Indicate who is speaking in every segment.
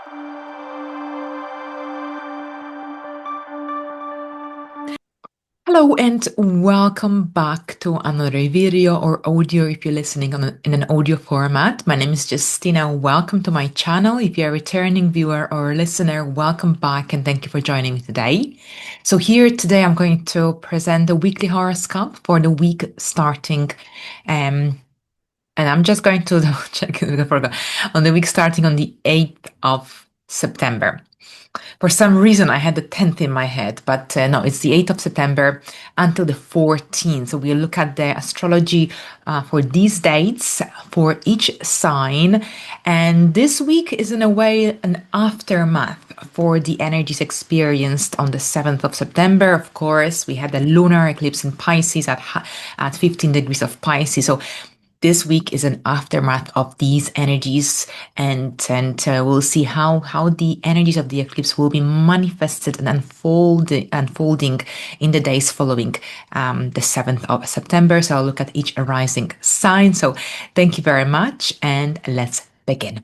Speaker 1: Hello and welcome back to another video or audio if you're listening in an audio format. My name is Justyna. Welcome to my channel. If you're a returning viewer or listener, welcome back and thank you for joining me today. So here today I'm going to present the weekly horoscope for the week starting and I'm just going to check it on the week starting on the 8th of September. For some reason, I had the 10th in my head, but no, it's the 8th of September until the 14th. So we'll look at the astrology for these dates for each sign. And this week is, in a way, an aftermath for the energies experienced on the 7th of September. Of course, we had the lunar eclipse in Pisces at 15 degrees of Pisces. So this week is an aftermath of these energies, and we'll see how the energies of the eclipse will be manifested and unfolding in the days following the 7th of September. So I'll look at each arising sign. So thank you very much, and let's begin.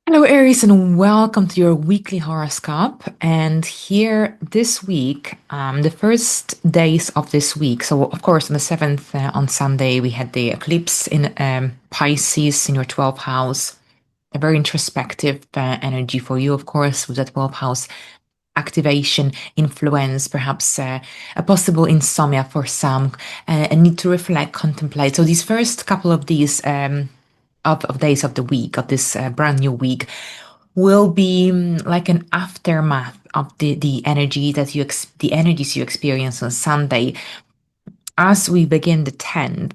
Speaker 1: Hello, Aries, and welcome to your weekly horoscope. And here this week, the first days of this week. So, of course, on the 7th, on Sunday, we had the eclipse in Pisces in your 12th house. A very introspective energy for you, of course, with that 12th house activation, influence, perhaps a possible insomnia for some, a need to reflect, contemplate. So, these first couple of these of days of the week, of this brand new week, will be like an aftermath of the energy that the energies you experience on Sunday. As we begin the 10th,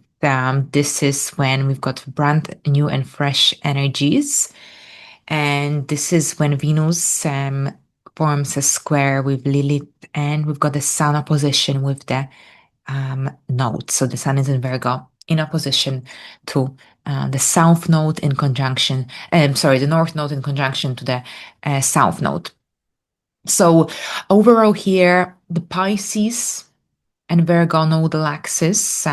Speaker 1: this is when we've got brand new and fresh energies. And this is when Venus forms a square with Lilith, and we've got the Sun opposition with the node. So the Sun is in Virgo in opposition to the South node in conjunction, the North node in conjunction to the South node. So overall here, the Pisces and Virgo nodal axis,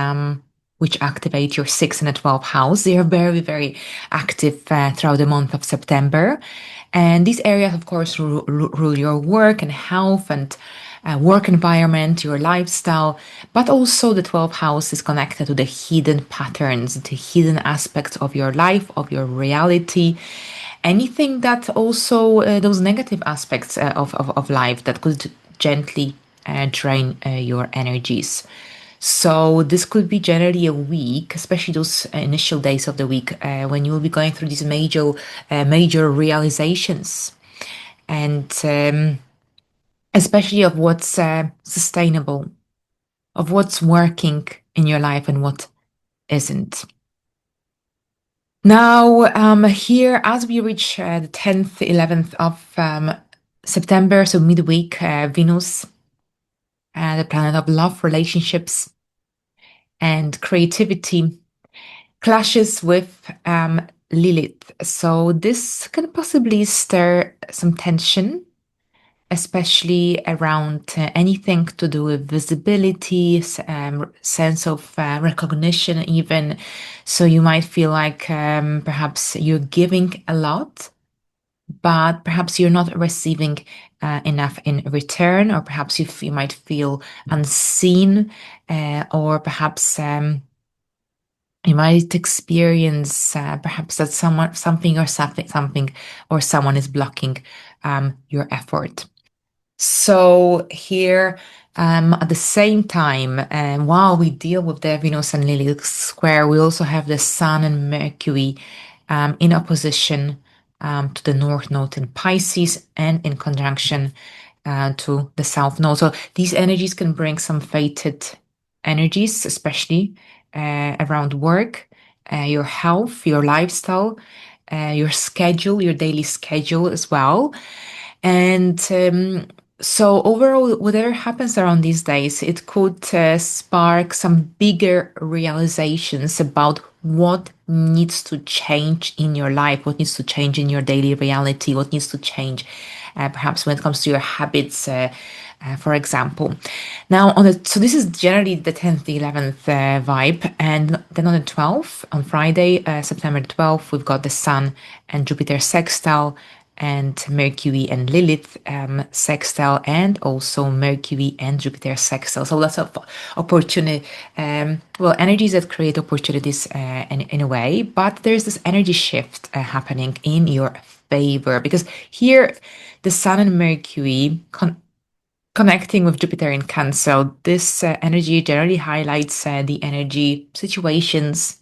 Speaker 1: which activate your 6th and the 12th house, they are very, very active throughout the month of September. And these areas, of course, rule your work and health and work environment, your lifestyle, but also the 12th house is connected to the hidden patterns, the hidden aspects of your life, of your reality, anything that also those negative aspects of life that could gently drain your energies. So this could be generally a week, especially those initial days of the week when you will be going through these major realizations, and especially of what's sustainable, of what's working in your life and what isn't. Now, here, as we reach the 10th, 11th of September, so midweek, Venus, the planet of love, relationships, and creativity, clashes with Lilith. So this can possibly stir some tension, especially around anything to do with visibility, sense of recognition even. So you might feel like perhaps you're giving a lot, but perhaps you're not receiving enough in return, or perhaps you might feel unseen, or perhaps you might experience perhaps that something or someone is blocking your effort. So here, at the same time, while we deal with the Venus and Lilith square, we also have the Sun and Mercury in opposition to the North node in Pisces and in conjunction to the South node. So these energies can bring some fated energies, especially around work, your health, your lifestyle, your schedule, your daily schedule as well. And so overall, whatever happens around these days, it could spark some bigger realizations about what needs to change in your life, what needs to change in your daily reality, what needs to change perhaps when it comes to your habits, for example. Now, so this is generally the 10th, the 11th vibe. And then on the 12th, on Friday, September the 12th, we've got the Sun and Jupiter sextile, and Mercury and Lilith sextile, and also Mercury and Jupiter sextile. So lots of opportunity, energies that create opportunities in a way. But there's this energy shift happening in your favor, because here the Sun and Mercury connecting with Jupiter in Cancer. This energy generally highlights the energy situations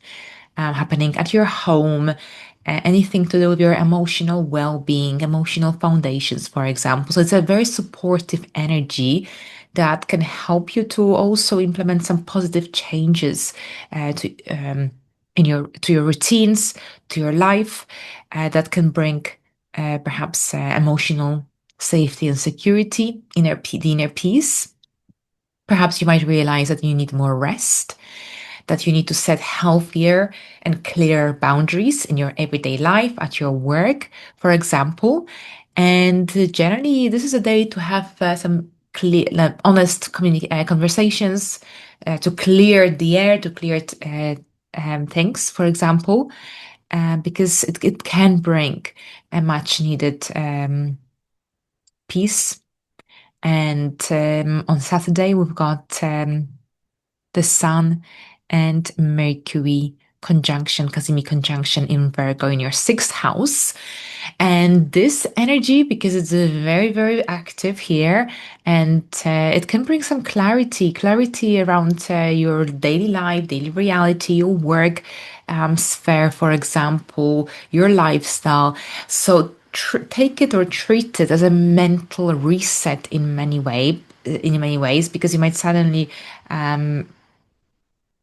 Speaker 1: happening at your home, anything to do with your emotional well-being, emotional foundations, for example. So it's a very supportive energy that can help you to also implement some positive changes to your routines, to your life, that can bring perhaps emotional safety and security, the inner peace. Perhaps you might realize that you need more rest, that you need to set healthier and clearer boundaries in your everyday life, at your work, for example. And generally, this is a day to have some clear, honest conversations, to clear the air, to clear things, for example, because it can bring a much needed peace. And on Saturday, we've got the Sun and Mercury conjunction, cazimi conjunction in Virgo in your sixth house. And this energy, because it's very, very active here, and it can bring some clarity around your daily life, daily reality, your work sphere, for example, your lifestyle. So take it or treat it as a mental reset in many ways, because you might suddenly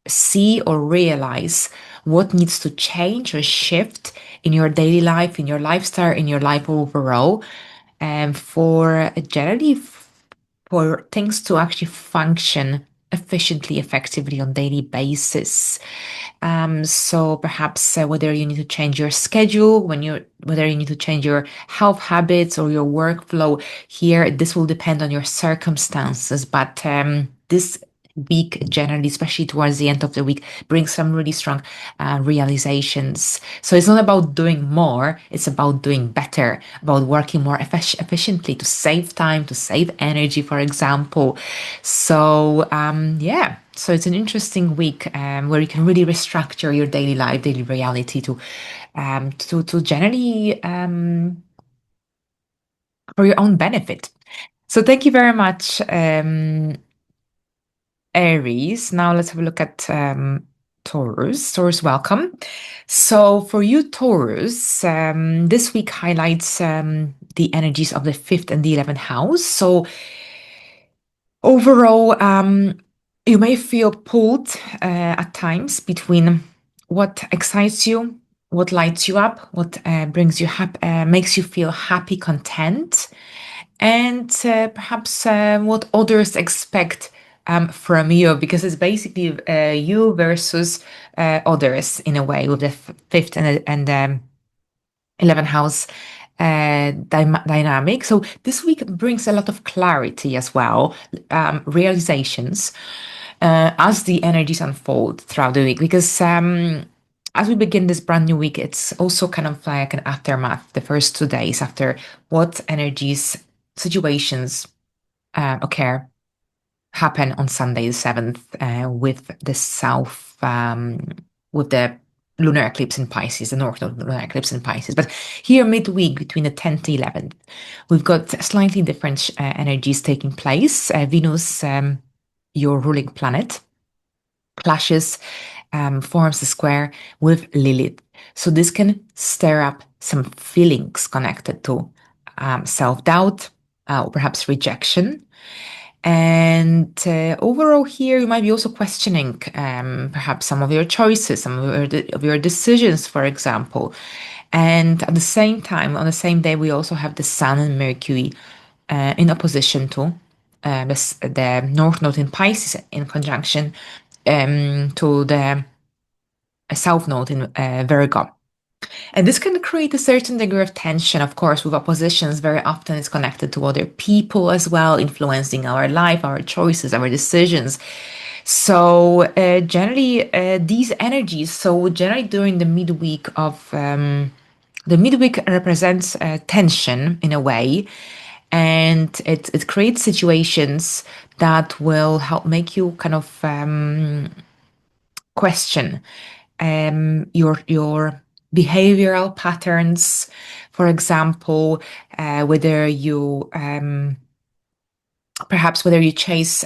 Speaker 1: see or realize what needs to change or shift in your daily life, in your lifestyle, in your life overall, and for generally for things to actually function efficiently, effectively on daily basis. So perhaps whether you need to change your schedule, whether you need to change your health habits or your workflow here, this will depend on your circumstances. But this week generally, especially towards the end of the week, brings some really strong realizations. So it's not about doing more, it's about doing better, about working more efficiently to save time, to save energy, for example. So yeah, so it's an interesting week where you can really restructure your daily life, daily reality to generally for your own benefit. So thank you very much, Aries. Now let's have a look at Taurus. Taurus, welcome. So for you, Taurus, this week highlights the energies of the fifth and the 11th house. So overall, you may feel pulled at times between what excites you, what lights you up, what brings you happy, makes you feel happy, content, and perhaps what others expect from you, because it's basically you versus others in a way, with the fifth and 11th house dynamic. So this week brings a lot of clarity as well, realizations as the energies unfold throughout the week, because as we begin this brand new week, it's also kind of like an aftermath, the first 2 days after what energies, situations occur, happen on Sunday the 7th with the with the lunar eclipse in Pisces, the North Node lunar eclipse in Pisces. But here midweek between the 10th and 11th, we've got slightly different energies taking place. Venus, your ruling planet, clashes, forms a square with Lilith. So this can stir up some feelings connected to self-doubt, or perhaps rejection. And overall, here you might be also questioning perhaps some of your choices, some of your decisions, for example. And at the same time, on the same day, we also have the Sun and Mercury in opposition to the North Node in Pisces in conjunction to the South Node in Virgo. And this can create a certain degree of tension, of course, with oppositions. Very often it's connected to other people as well, influencing our life, our choices, our decisions. So, generally, these energies, so generally during the midweek of, the midweek represents tension in a way, and it creates situations that will help make you kind of question your behavioral patterns. For example, whether you perhaps whether you chase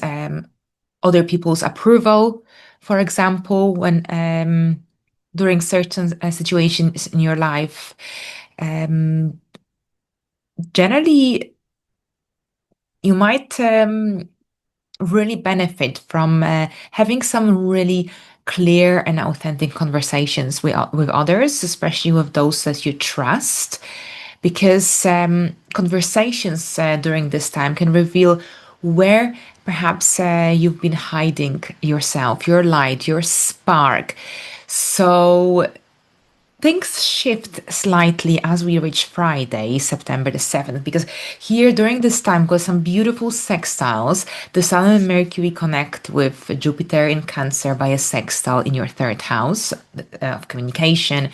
Speaker 1: other people's approval, for example, when during certain situations in your life. Um, Generally, you might really benefit from having some really clear and authentic conversations with others, especially with those that you trust, because conversations during this time can reveal where perhaps you've been hiding yourself, your light, your spark. So things shift slightly as we reach Friday, September the 7th, because here during this time, got some beautiful sextiles. The Sun and Mercury connect with Jupiter in Cancer by a sextile in your third house of communication,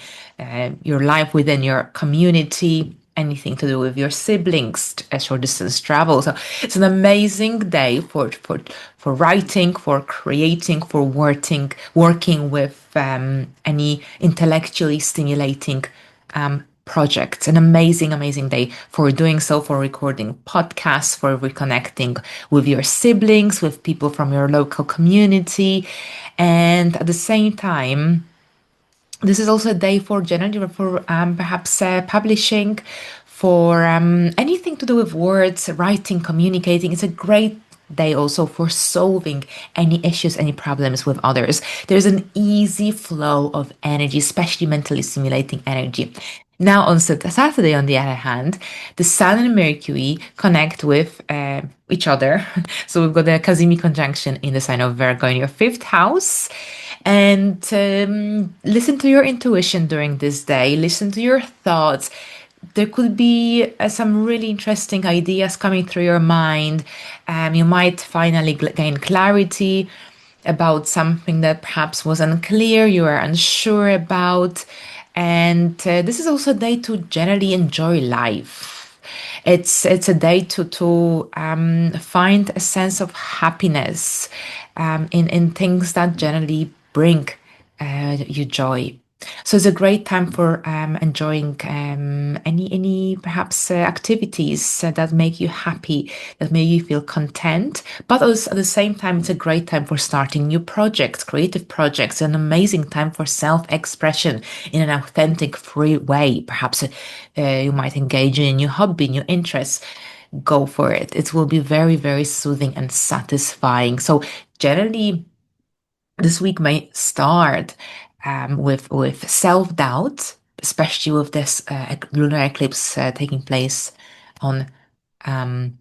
Speaker 1: your life within your community, anything to do with your siblings, short distance travel. So it's an amazing day for writing, for creating, for working with any intellectually stimulating projects. An amazing, amazing day for doing so, for recording podcasts, for reconnecting with your siblings, with people from your local community. And at the same time, this is also a day for generally for perhaps publishing, for anything to do with words, writing, communicating. It's a great day also for solving any issues, any problems with others. There's an easy flow of energy, especially mentally stimulating energy. Now on Saturday, on the other hand, the Sun and Mercury connect with each other. So we've got a cazimi conjunction in the sign of Virgo in your fifth house. And listen to your intuition during this day, listen to your thoughts. There could be some really interesting ideas coming through your mind. You might finally gain clarity about something that perhaps was unclear, you are unsure about. And this is also a day to generally enjoy life. It's a day to find a sense of happiness in things that generally bring you joy. So it's a great time for enjoying any perhaps activities that make you happy, that make you feel content. But also at the same time, it's a great time for starting new projects, creative projects. An amazing time for self-expression in an authentic, free way. Perhaps you might engage in a new hobby, new interests. Go for it. It will be very, very soothing and satisfying. So generally, this week may start with self doubt, especially with this lunar eclipse taking place on um,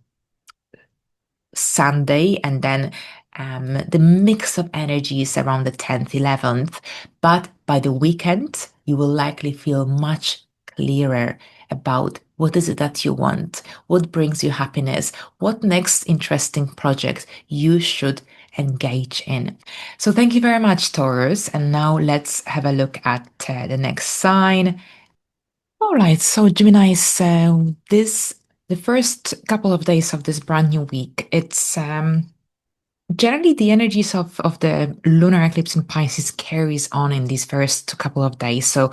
Speaker 1: Sunday, and then the mix of energies around the 10th, 11th. But by the weekend, you will likely feel much clearer about what is it that you want, what brings you happiness, what next interesting project you should engage in. So thank you very much, Taurus. And now let's have a look at the next sign. All right, so Gemini is this the first couple of days of this brand new week. It's generally the energies of the lunar eclipse in Pisces carries on in these first couple of days. So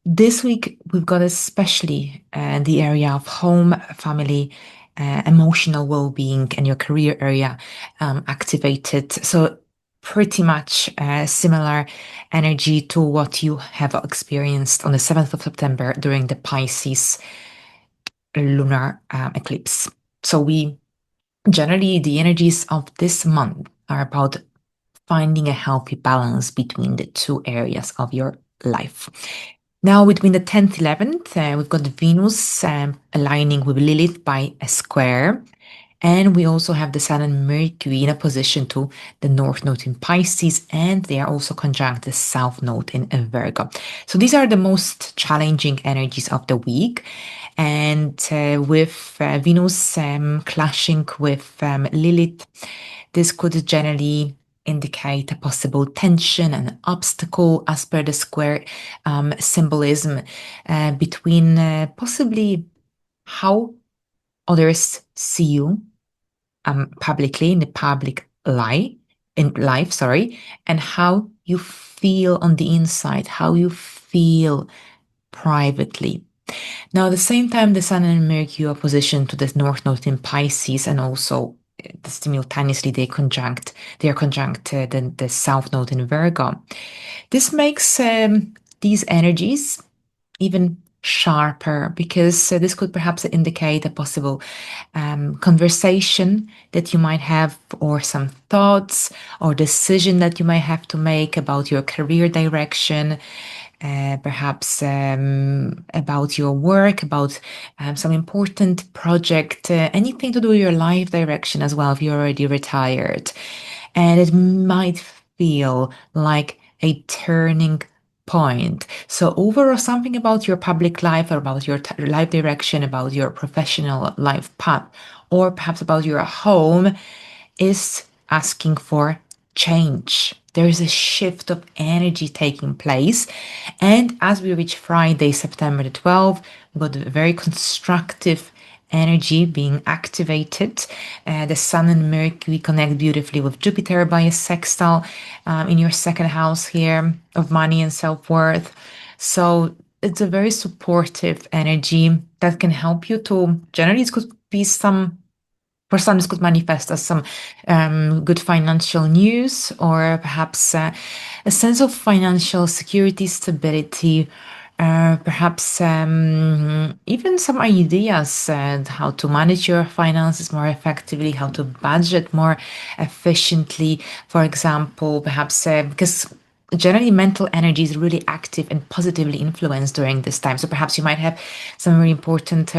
Speaker 1: this week we've got especially the area of home, family, emotional well-being, and your career area activated. So pretty much similar energy to what you have experienced on the 7th of September during the Pisces lunar eclipse. So we generally, the energies of this month are about finding a healthy balance between the two areas of your life. Now, between the 10th, 11th, we've got Venus aligning with Lilith by a square. And we also have the Sun and Mercury in opposition to the North Node in Pisces, and they are also conjunct the South Node in Virgo. So these are the most challenging energies of the week. And with Venus clashing with Lilith, this could generally indicate a possible tension and obstacle as per the square symbolism between possibly how others see you publicly in the public life, sorry, and how you feel on the inside, how you feel privately. Now, at the same time, the Sun and Mercury opposition to the North Node in Pisces, and also simultaneously they are conjunct the South Node in Virgo. This makes these energies even sharper because this could perhaps indicate a possible conversation that you might have, or some thoughts or decision that you might have to make about your career direction, perhaps about your work, about some important project, anything to do with your life direction as well if you're already retired. And it might feel like a turning point. So overall, something about your public life or about your life direction, about your professional life path, or perhaps about your home is asking for change. There is a shift of energy taking place. And as we reach Friday, September the 12th, we've got a very constructive energy being activated. The Sun and Mercury connect beautifully with Jupiter by a sextile in your second house here of money and self-worth. So it's a very supportive energy that can help you to, generally it could be some, for some, this could manifest as some good financial news, or perhaps a sense of financial security, stability, perhaps even some ideas how to manage your finances more effectively, how to budget more efficiently. For example, perhaps because generally mental energy is really active and positively influenced during this time. So perhaps you might have some very important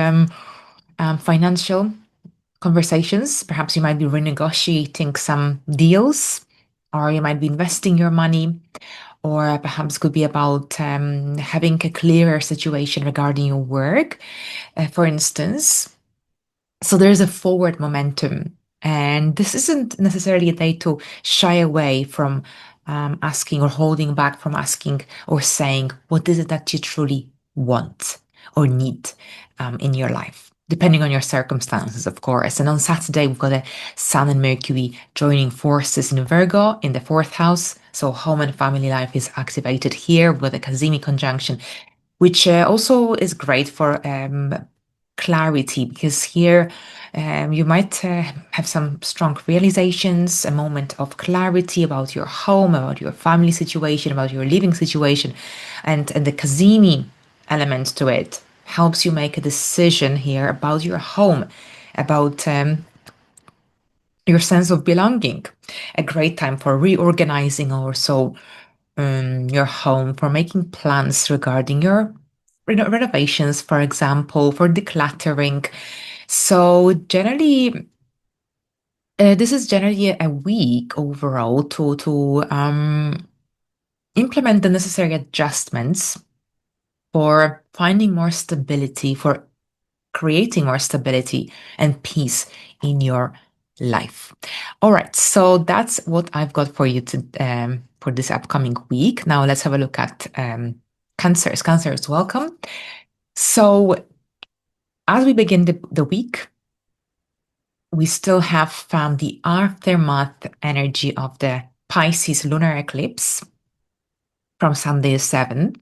Speaker 1: financial conversations. Perhaps you might be renegotiating some deals, or you might be investing your money, or perhaps could be about having a clearer situation regarding your work, for instance. So there's a forward momentum, and this isn't necessarily a day to shy away from asking or holding back from asking or saying, what is it that you truly want or need in your life? Depending on your circumstances, of course. And on Saturday, we've got a Sun and Mercury joining forces in Virgo in the fourth house. So home and family life is activated here with a cazimi conjunction, which also is great for clarity, because here you might have some strong realizations, a moment of clarity about your home, about your family situation, about your living situation, and the cazimi element to it helps you make a decision here about your home, about your sense of belonging. A great time for reorganizing also your home, for making plans regarding your renovations, for example, for decluttering. So generally, this is generally a week overall to implement the necessary adjustments for finding more stability, for creating more stability and peace in your life. All right, so that's what I've got for you to for this upcoming week. Now let's have a look at Cancers. Cancers, welcome. So as we begin the week, we still have the aftermath energy of the Pisces lunar eclipse from Sunday the 7th.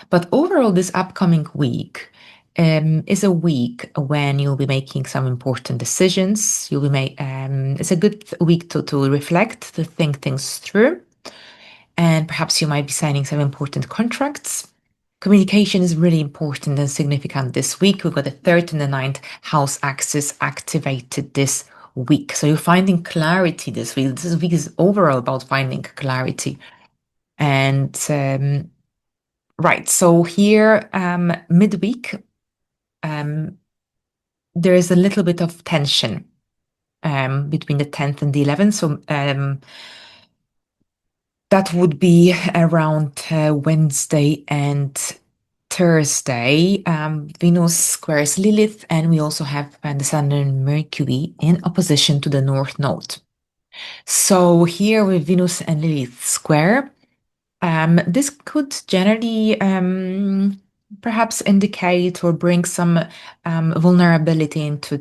Speaker 1: But overall, this upcoming week is a week when you'll be making some important decisions. It's a good week to reflect, to think things through. And perhaps you might be signing some important contracts. Communication is really important and significant this week. We've got the third and the ninth house axis activated this week. So you're finding clarity this week. This week is overall about finding clarity. And right, so here midweek, there is a little bit of tension between the 10th and the 11th. So that would be around Wednesday and Thursday. Venus squares Lilith, and we also have the Sun and Mercury in opposition to the North Node. So here with Venus and Lilith square, this could generally perhaps indicate or bring some vulnerability into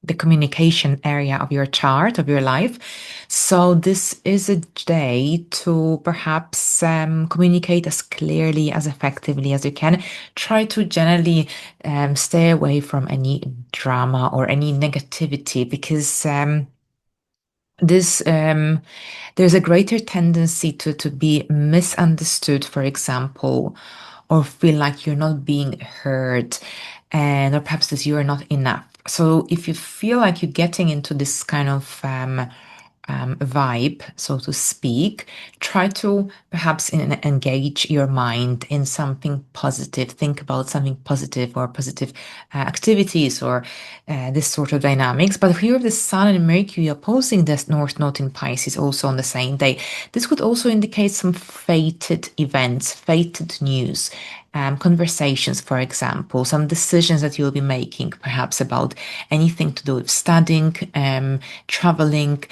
Speaker 1: the communication area of your chart, of your life. So this is a day to perhaps communicate as clearly, as effectively as you can. Try to generally stay away from any drama or any negativity, because this there's a greater tendency to be misunderstood, for example, or feel like you're not being heard, and or perhaps that you are not enough. So if you feel like you're getting into this kind of vibe, so to speak, try to perhaps engage your mind in something positive. Think about something positive, or positive activities, or this sort of dynamics. But here with the Sun and Mercury opposing this North Node in Pisces also on the same day, this could also indicate some fated events, fated news. Conversations, for example, some decisions that you'll be making, perhaps about anything to do with studying, traveling,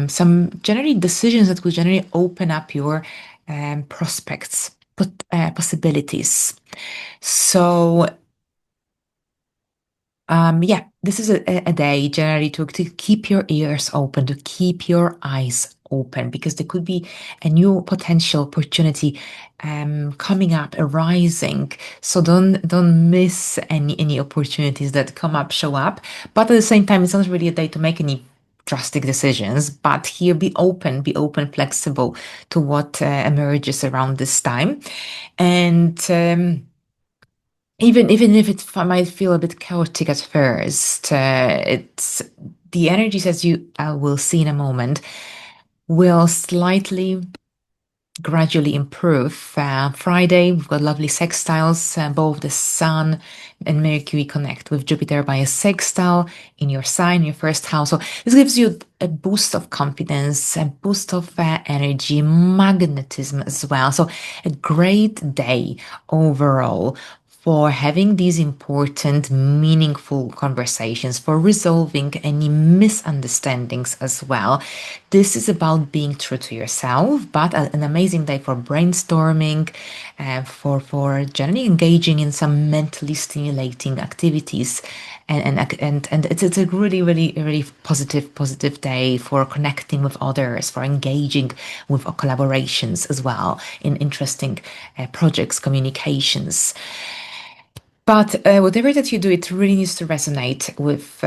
Speaker 1: some generally decisions that will generally open up your prospects, possibilities. So yeah, this is a day generally to keep your ears open, to keep your eyes open, because there could be a new potential opportunity coming up, arising. So don't miss any opportunities that come up, show up. But at the same time, it's not really a day to make any drastic decisions. But here, be open, flexible to what emerges around this time, and even if it might feel a bit chaotic at first, it's the energies, as you will see in a moment, will slightly gradually improve. Friday, we've got lovely sextiles. Both the Sun and Mercury connect with Jupiter by a sextile in your sign, your first house. So this gives you a boost of confidence, a boost of energy, magnetism as well. So a great day overall for having these important, meaningful conversations, for resolving any misunderstandings as well. This is about being true to yourself, but an amazing day for brainstorming, for generally engaging in some mentally stimulating activities. And it's a really positive day for connecting with others, for engaging with collaborations as well in interesting projects, communications. But whatever that you do, it really needs to resonate with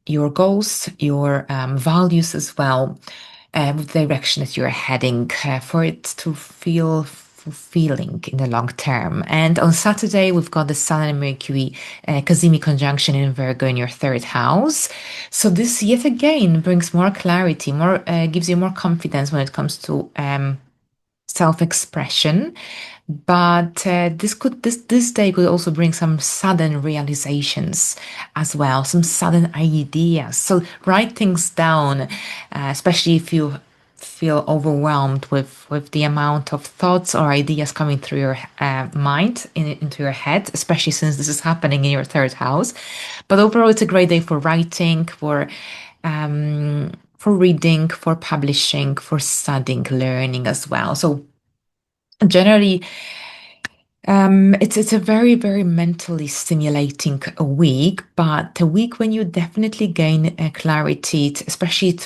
Speaker 1: your goals, your values as well, with the direction that you're heading, for it to feel fulfilling in the long term. And on Saturday, we've got the Sun and Mercury cazimi conjunction in Virgo in your third house. So this yet again brings more clarity, more gives you more confidence when it comes to self-expression. But this day could also bring some sudden realizations as well, some sudden ideas. So write things down, especially if you feel overwhelmed with the amount of thoughts or ideas coming through your mind into your head, especially since this is happening in your third house. But overall, it's a great day for writing, for reading, for publishing, for studying, learning as well. So generally, it's a very mentally stimulating week, but a week when you definitely gain clarity, especially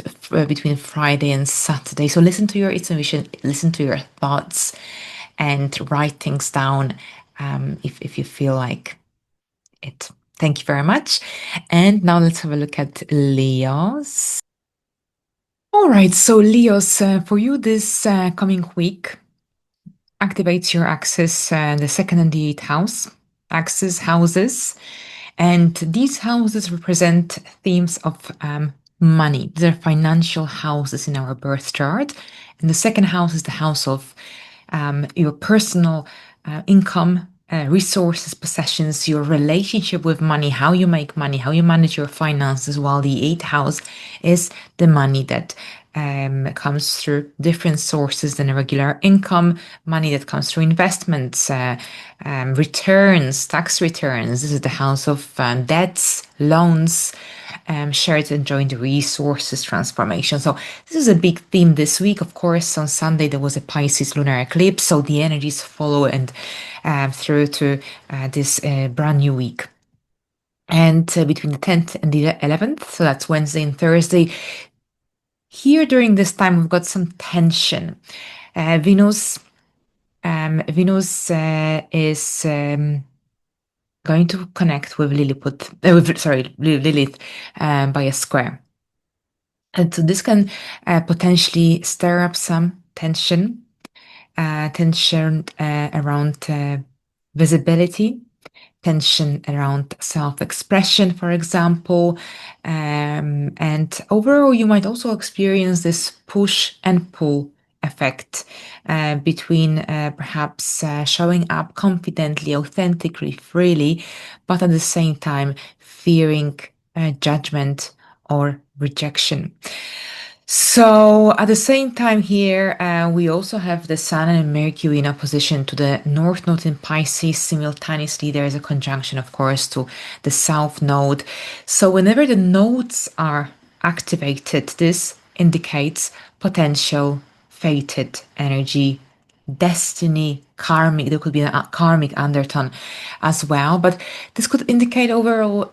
Speaker 1: between Friday and Saturday. So listen to your intuition, listen to your thoughts, and write things down if you feel like it. Thank you very much. And now let's have a look at Leos. All right, so Leos, for you this coming week activates your axis, the second and the eighth house, axis houses. And these houses represent themes of money. These are financial houses in our birth chart. And the second house is the house of your personal income, resources, possessions, your relationship with money, how you make money, how you manage your finances, while the eighth house is the money that comes through different sources than a regular income, money that comes through investments, returns, tax returns. This is the house of debts, loans, shared and joint resources transformation. So this is a big theme this week. Of course, on Sunday there was a Pisces lunar eclipse, so the energies follow and through to this brand new week. And between the 10th and the 11th, so that's Wednesday and Thursday, here during this time we've got some tension. Venus is going to connect with Lilith by a square. And so this can potentially stir up some tension around visibility, tension around self-expression, for example. And overall, you might also experience this push and pull effect between perhaps showing up confidently, authentically, freely, but at the same time fearing judgment or rejection. So at the same time here, we also have the Sun and Mercury in opposition to the North Node in Pisces. Simultaneously, there is a conjunction, of course, to the South Node. So whenever the nodes are activated, this indicates potential fated energy, destiny, karmic. There could be a karmic undertone as well, but this could indicate overall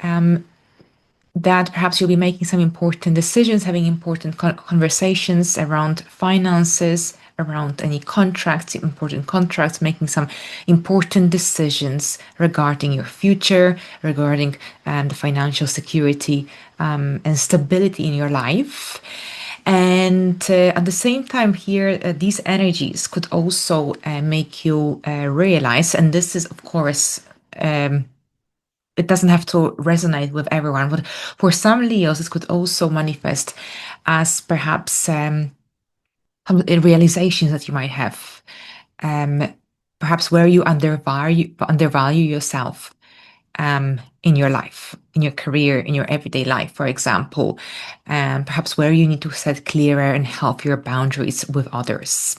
Speaker 1: that perhaps you'll be making some important decisions, having important conversations around finances, around any contracts, important contracts, making some important decisions regarding your future, regarding the financial security and stability in your life. And at the same time here, these energies could also make you realize, and this is, of course, it doesn't have to resonate with everyone, but for some Leos, this could also manifest as perhaps some realizations that you might have, perhaps where you undervalue yourself in your life, in your career, in your everyday life, for example, perhaps where you need to set clearer and healthier boundaries with others.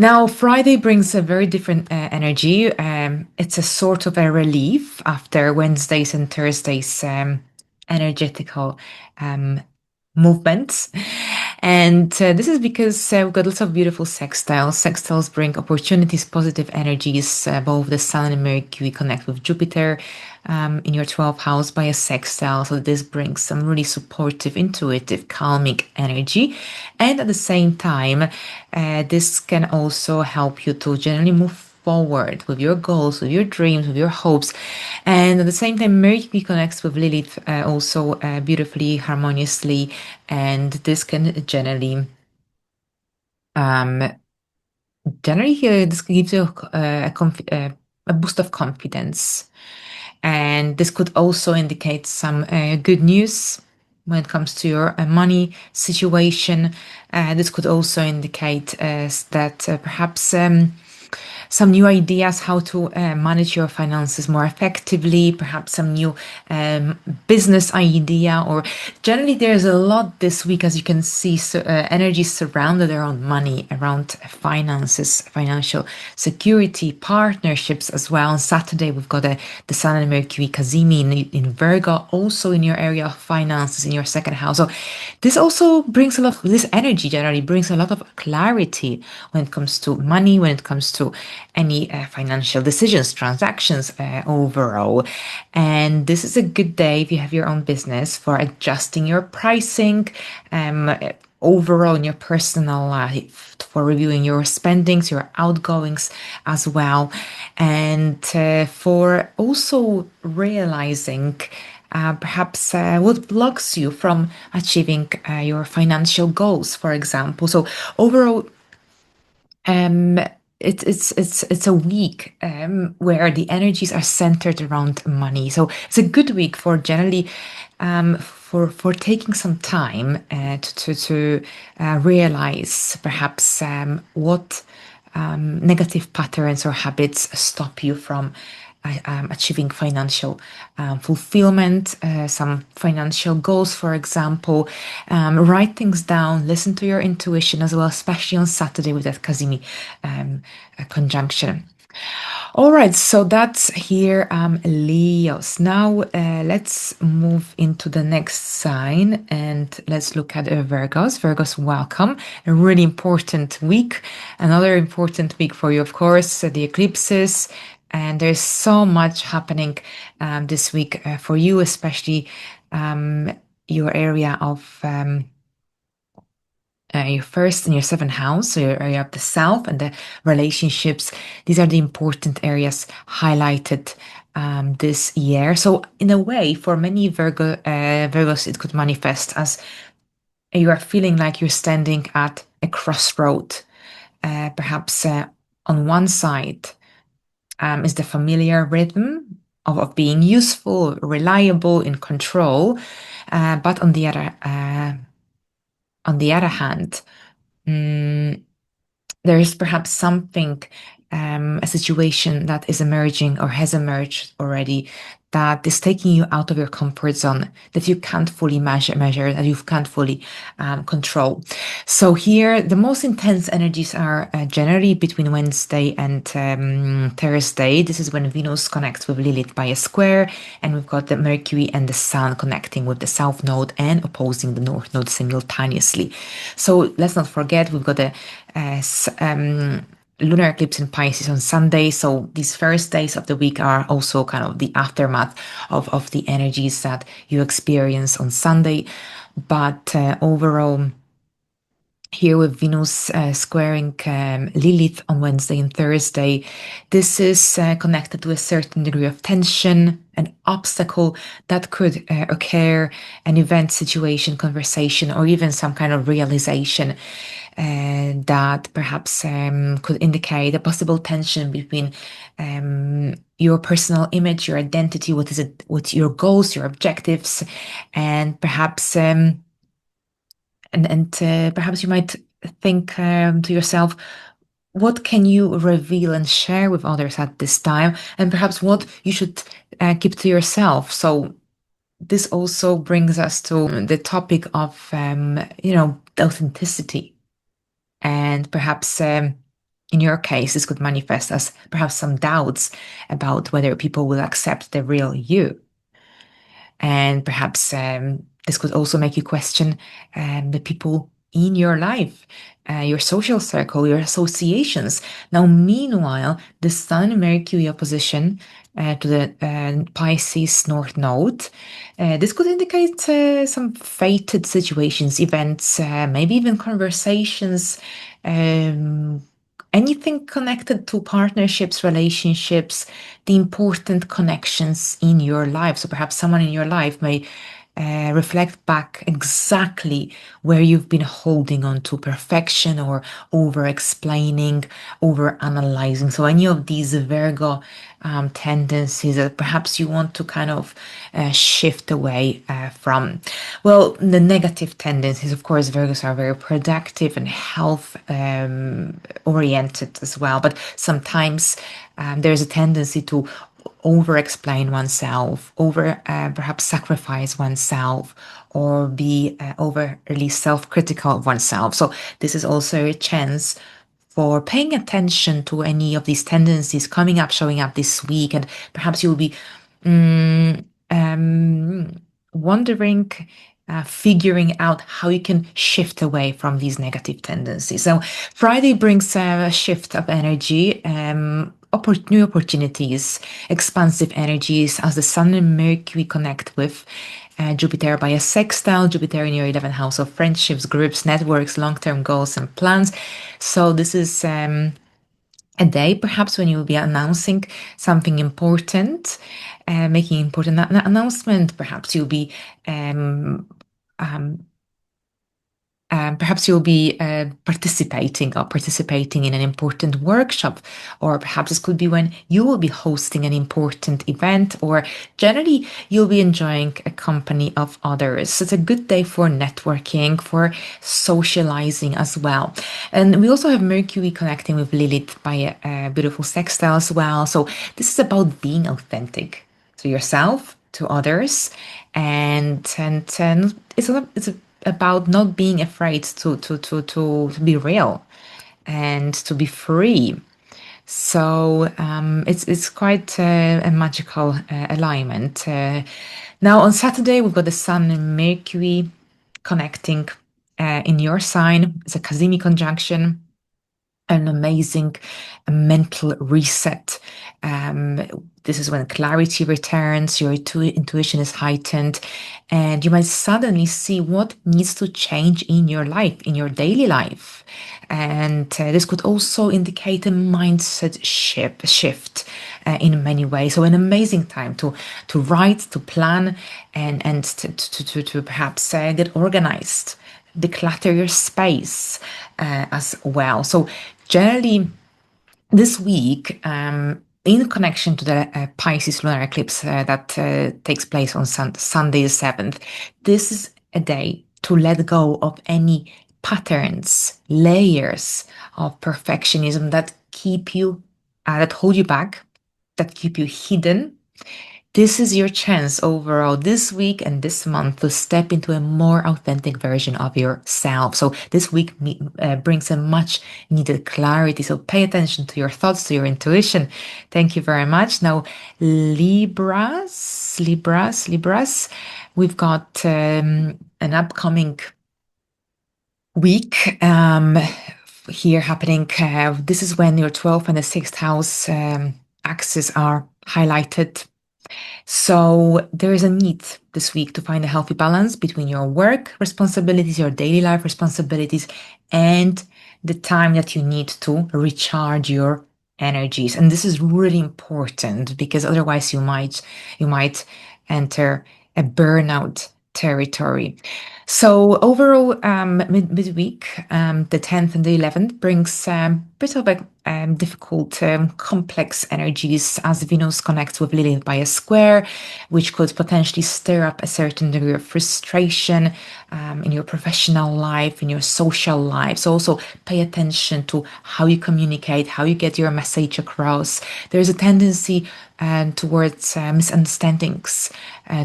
Speaker 1: Now, Friday brings a very different energy. It's a sort of a relief after Wednesdays and Thursdays' energetical movements. And this is because we've got lots of beautiful sextiles. Sextiles bring opportunities, positive energies. Both the Sun and Mercury connect with Jupiter in your 12th house by a sextile. So this brings some really supportive, intuitive, calming energy. And at the same time, this can also help you to generally move forward with your goals, with your dreams, with your hopes. And at the same time, Mercury connects with Lilith also beautifully, harmoniously. And this can generally this gives you a boost of confidence. And this could also indicate some good news when it comes to your money situation. This could also indicate that perhaps some new ideas how to manage your finances more effectively, perhaps some new business idea, or generally there's a lot this week, as you can see, energy surrounded around money, around finances, financial security, partnerships as well. On Saturday, we've got the Sun and Mercury cazimi in Virgo, also in your area of finances, in your second house. So this also brings this energy generally brings a lot of clarity when it comes to money, when it comes to any financial decisions, transactions overall. And this is a good day if you have your own business for adjusting your pricing overall in your personal life, for reviewing your spendings, your outgoings as well, and for also realizing perhaps what blocks you from achieving your financial goals, for example. So overall, it's a week where the energies are centered around money. So it's a good week for generally for taking some time to realize perhaps what negative patterns or habits stop you from achieving financial fulfillment, some financial goals, for example. Write things down, listen to your intuition as well, especially on Saturday with that cazimi conjunction. All right, so that's here, Leos. Now let's move into the next sign and let's look at Virgos. Virgos, welcome. A really important week. Another important week for you, of course, the eclipses. And there's so much happening this week for you, especially your area of your first and your seventh house, so your area of the self and the relationships. These are the important areas highlighted this year. So, in a way, for many Virgos, it could manifest as you are feeling like you're standing at a crossroad. Perhaps on one side is the familiar rhythm of being useful, reliable, in control, but on the other hand, there is perhaps something, a situation that is emerging or has emerged already that is taking you out of your comfort zone, that you can't fully measure, that you can't fully control. So here, the most intense energies are generally between Wednesday and Thursday. This is when Venus connects with Lilith by a square, and we've got the Mercury and the Sun connecting with the South Node and opposing the North Node simultaneously. So let's not forget, we've got the lunar eclipse in Pisces on Sunday. So these first days of the week are also kind of the aftermath of the energies that you experience on Sunday. But overall, here with Venus squaring Lilith on Wednesday and Thursday, this is connected to a certain degree of tension, an obstacle that could occur, an event, situation, conversation, or even some kind of realization that perhaps could indicate a possible tension between your personal image, your identity, what's your goals, your objectives, and perhaps perhaps you might think to yourself, what can you reveal and share with others at this time, and perhaps what you should keep to yourself. So this also brings us to the topic of authenticity, and perhaps in your case, this could manifest as perhaps some doubts about whether people will accept the real you. And perhaps this could also make you question the people in your life, your social circle, your associations. Now, meanwhile, the Sun Mercury opposition to the Pisces North Node, this could indicate some fated situations, events, maybe even conversations. Anything connected to partnerships, relationships, the important connections in your life. So perhaps someone in your life may reflect back exactly where you've been holding on to perfection or over explaining, over analyzing. So any of these Virgo tendencies that perhaps you want to kind of shift away from. Well, the negative tendencies, of course, Virgos are very productive and health oriented as well, but sometimes there's a tendency to over explain oneself, over perhaps sacrifice oneself, or be overly self critical of oneself. So, this is also a chance for paying attention to any of these tendencies coming up, showing up this week, and perhaps you'll be wondering. Figuring out how you can shift away from these negative tendencies. So, Friday brings a shift of energy, new opportunities, expansive energies as the Sun and Mercury connect with Jupiter by a sextile, Jupiter in your 11th house of friendships, groups, networks, long-term goals and plans. So this is a day perhaps when you will be announcing something important, making important announcement. Perhaps you'll be Perhaps you'll be participating in an important workshop, or perhaps this could be when you will be hosting an important event, or generally you'll be enjoying a company of others. So it's a good day for networking, for socializing as well. And we also have Mercury connecting with Lilith by a beautiful sextile as well. So this is about being authentic to yourself, to others, and it's about not being afraid to be real and to be free. So it's quite a magical alignment. Now on Saturday we've got the Sun and Mercury connecting in your sign. It's a cazimi conjunction, an amazing mental reset. This is when clarity returns, your intuition is heightened, and you might suddenly see what needs to change in your life, in your daily life. And this could also indicate a mindset shift in many ways. So an amazing time to write, to plan, and to perhaps get organized, declutter your space as well. So generally, this week, in connection to the Pisces lunar eclipse that takes place on Sunday the 7th, this is a day to let go of any patterns, layers of perfectionism that keep you, that hold you back, that keep you hidden. This is your chance overall this week and this month to step into a more authentic version of yourself. So this week brings a much needed clarity. So pay attention to your thoughts, to your intuition. Thank you very much. Now, Libras, we've got an upcoming week here happening. This is when your 12th and the 6th house axes are highlighted. So there is a need this week to find a healthy balance between your work responsibilities, your daily life responsibilities, and the time that you need to recharge your energies. And this is really important because otherwise you might enter a burnout territory. So overall, midweek, the 10th and the 11th brings a bit of a difficult, complex energies as Venus connects with Lilith by a square, which could potentially stir up a certain degree of frustration in your professional life, in your social life. So also pay attention to how you communicate, how you get your message across. There's a tendency towards misunderstandings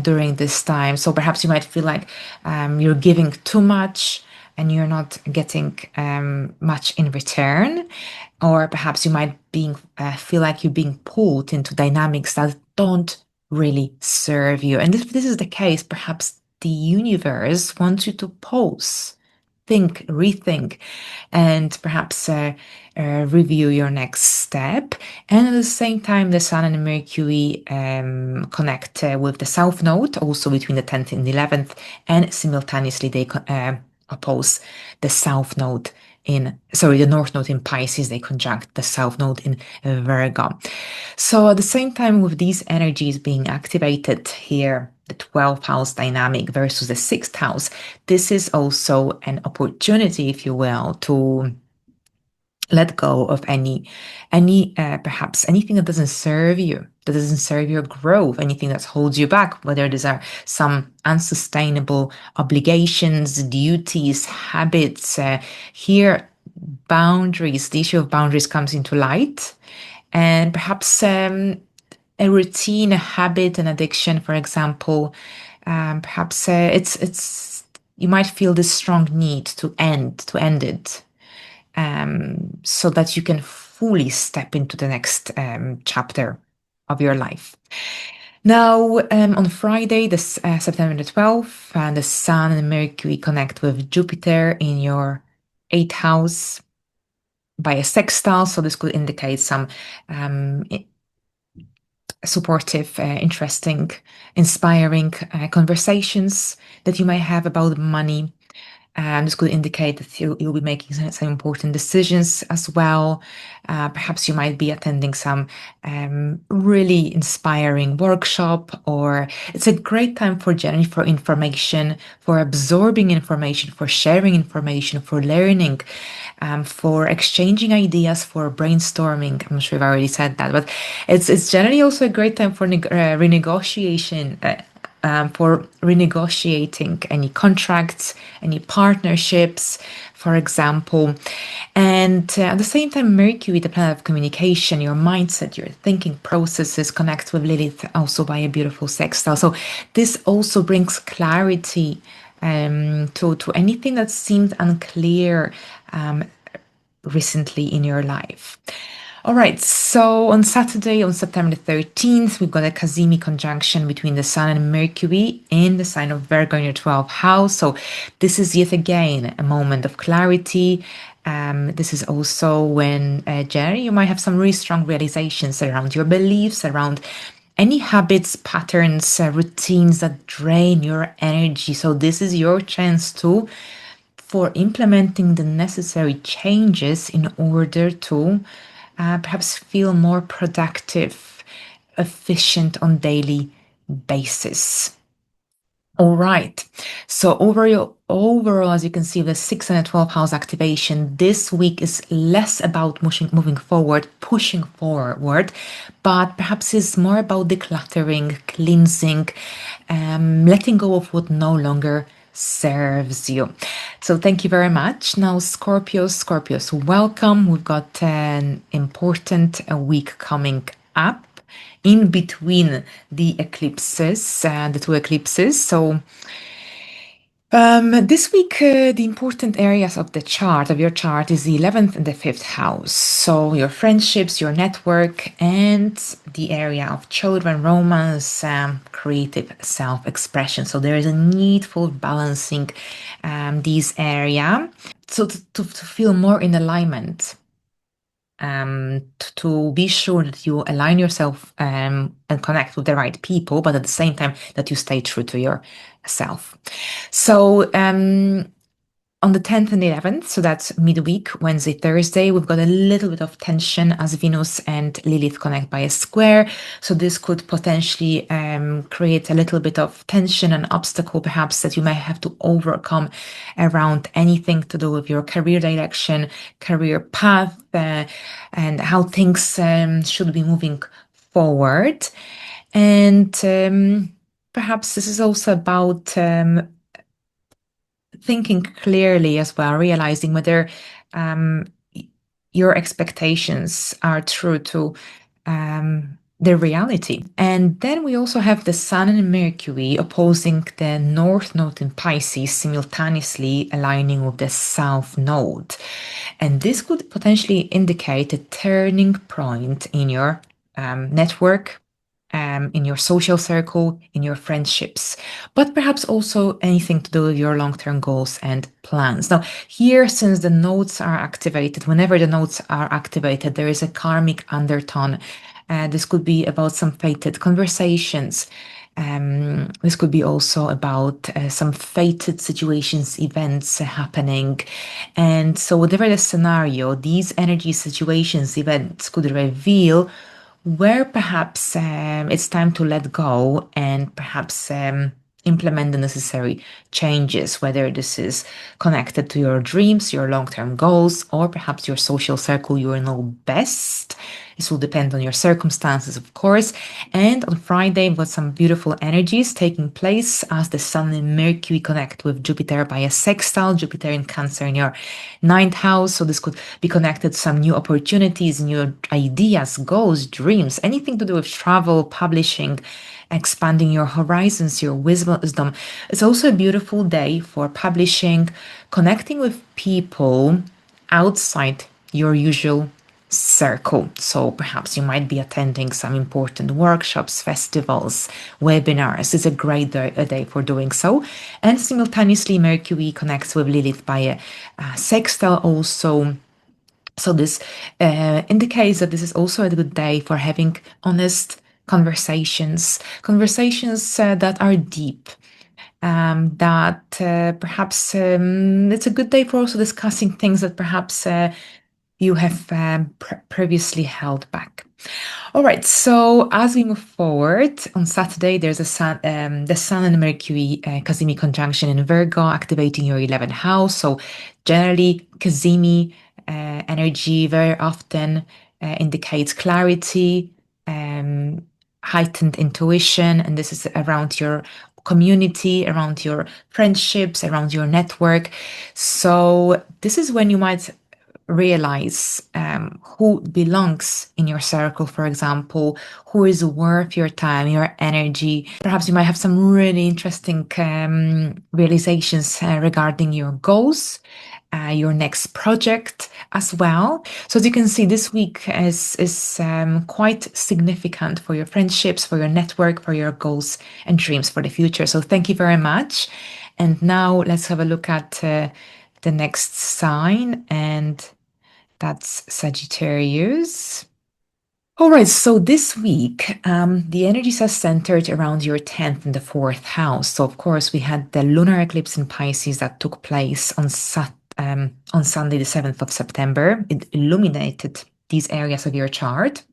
Speaker 1: during this time. So perhaps you might feel like you're giving too much and you're not getting much in return, or perhaps you might feel like you're being pulled into dynamics that don't really serve you. And if this is the case, perhaps the universe wants you to pause, think, rethink, and perhaps review your next step. And at the same time, the Sun and Mercury connect with the South Node, also between the 10th and the 11th, and simultaneously they oppose the the North Node in Pisces. They conjunct the South Node in Virgo. So at the same time, with these energies being activated here, the 12th house dynamic versus the 6th house, this is also an opportunity, if you will, to let go of any perhaps anything that doesn't serve you, that doesn't serve your growth, anything that holds you back, whether these are some unsustainable obligations, duties, habits. Here, boundaries, the issue of boundaries comes into light, and perhaps a routine, a habit, an addiction, for example. Perhaps it's you might feel this strong need to end it, so that you can fully step into the next chapter of your life. Now, on Friday, September the 12th, the Sun and Mercury connect with Jupiter in your 8th house by a sextile. So this could indicate some supportive, interesting, inspiring conversations that you may have about money. This could indicate that you'll be making some important decisions as well. Perhaps you might be attending some really inspiring workshop, or it's a great time for January for information, for absorbing information, for sharing information, for learning, for exchanging ideas, for brainstorming. I'm not sure if I already said that, but it's generally also a great time for renegotiation. For renegotiating any contracts, any partnerships, for example. And at the same time, Mercury, the planet of communication, your mindset, your thinking processes connect with Lilith also by a beautiful sextile. So this also brings clarity to anything that seemed unclear recently in your life. All right, so on Saturday, on September 13th, we've got a cazimi conjunction between the Sun and Mercury in the sign of Virgo in your 12th house. So this is yet again a moment of clarity. This is also when generally you might have some really strong realizations around your beliefs, around any habits, patterns, routines that drain your energy. So this is your chance for implementing the necessary changes in order to perhaps feel more productive, efficient on daily basis. All right. So overall, as you can see, the 6th and the 12th house activation this week is less about moving forward, pushing forward, but perhaps it's more about decluttering, cleansing, letting go of what no longer serves you. So thank you very much. Now, Scorpios, welcome. We've got an important week coming up in between the eclipses, the two eclipses. So this week, the important areas of your chart, is the 11th and the 5th house. So your friendships, your network, and the area of children, romance, creative self-expression. So there is a need for balancing these area. So to feel more in alignment, to be sure that you align yourself and connect with the right people, but at the same time that you stay true to yourself. So on the 10th and 11th, so that's midweek, Wednesday, Thursday, we've got a little bit of tension as Venus and Lilith connect by a square. So this could potentially create a little bit of tension and obstacle, perhaps, that you may have to overcome around anything to do with your career direction, career path, and how things should be moving forward. And perhaps this is also about thinking clearly as well, realizing whether your expectations are true to the reality. And then we also have the Sun and Mercury opposing the North Node in Pisces, simultaneously aligning with the South Node. And this could potentially indicate a turning point in your network, in your social circle, in your friendships, but perhaps also anything to do with your long-term goals and plans. Now, here, since the nodes are activated, whenever the nodes are activated, there is a karmic undertone. This could be about some fated conversations. This could be also about some fated situations, events happening. And so whatever the scenario, these energy situations, events could reveal where perhaps it's time to let go and perhaps implement the necessary changes, whether this is connected to your dreams, your long-term goals, or perhaps your social circle you know best. This will depend on your circumstances, of course. And on Friday, we've got some beautiful energies taking place as the Sun and Mercury connect with Jupiter by a sextile, Jupiter in Cancer in your 9th house. So this could be connected to some new opportunities, new ideas, goals, dreams, anything to do with travel, publishing, expanding your horizons, your wisdom. It's also a beautiful day for publishing, connecting with people outside your usual circle. So perhaps you might be attending some important workshops, festivals, webinars. It's a great day for doing so. And simultaneously, Mercury connects with Lilith by a sextile also. So this indicates that this is also a good day for having honest conversations that are deep, that perhaps it's a good day for also discussing things that perhaps you have previously held back. All right, so as we move forward, on Saturday, there's the Sun and Mercury cazimi conjunction in Virgo, activating your 11th house. So generally, cazimi energy very often indicates clarity, um, heightened intuition, and this is around your community, around your friendships, around your network. So this is when you might realize who belongs in your circle, for example, who is worth your time, your energy. Perhaps you might have some really interesting realizations regarding your goals. Your next project as well. So as you can see, this week is quite significant for your friendships, for your network, for your goals and dreams for the future. So thank you very much. And now let's have a look at the next sign, and that's Sagittarius. All right, so this week, the energies are centered around your 10th and the 4th house. So, of course, we had the lunar eclipse in Pisces that took place on Sunday, the 7th of September. It illuminated these areas of your chart.